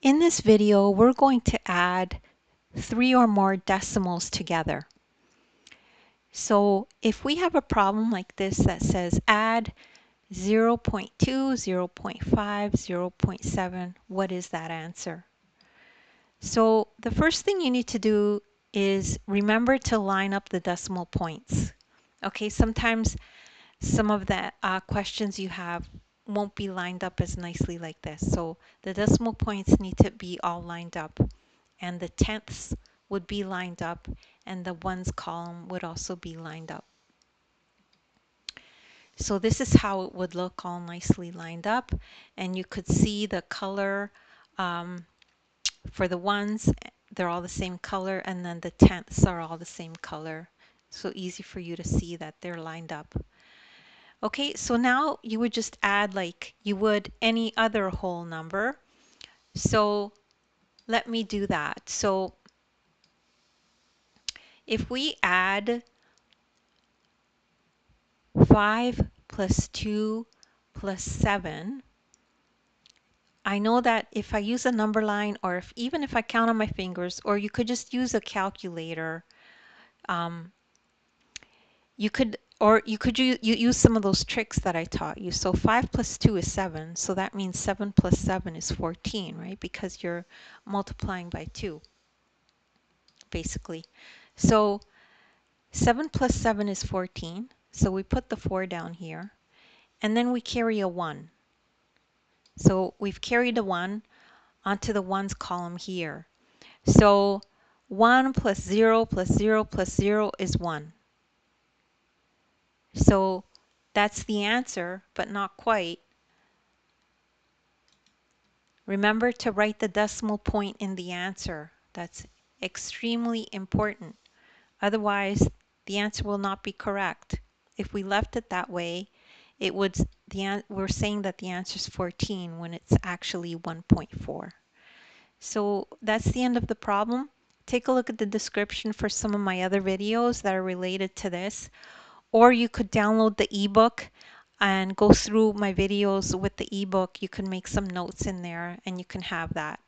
In this video, we're going to add 3 or more decimals together. So if we have a problem like this that says add 0.2, 0.5, 0.7, what is that answer? So the first thing you need to do is remember to line up the decimal points. Okay, sometimes some of the questions you have won't be lined up as nicely like this. So the decimal points need to be all lined up, and the tenths would be lined up, and the ones column would also be lined up. So this is how it would look all nicely lined up, and you could see the color for the ones, they're all the same color, and then the tenths are all the same color. So easy for you to see that they're lined up. Okay, so now you would just add like you would any other whole number. So let me do that. So if we add 5 plus 2 plus 7, I know that if I use a number line, or even if I count on my fingers, or you could just use a calculator, you could use some of those tricks that I taught you. So 5 plus 2 is 7, so that means 7 plus 7 is 14, right? Because you're multiplying by 2, basically. So 7 plus 7 is 14, so we put the 4 down here, and then we carry a 1. So we've carried a 1 onto the ones column here. So 1 plus 0 plus 0 plus 0 is 1. So that's the answer, but not quite. Remember to write the decimal point in the answer. That's extremely important. Otherwise, the answer will not be correct. If we left it that way, we're saying that the answer is 14 when it's actually 1.4. So that's the end of the problem. Take a look at the description for some of my other videos that are related to this. Or you could download the ebook and go through my videos with the ebook. You can make some notes in there and you can have that.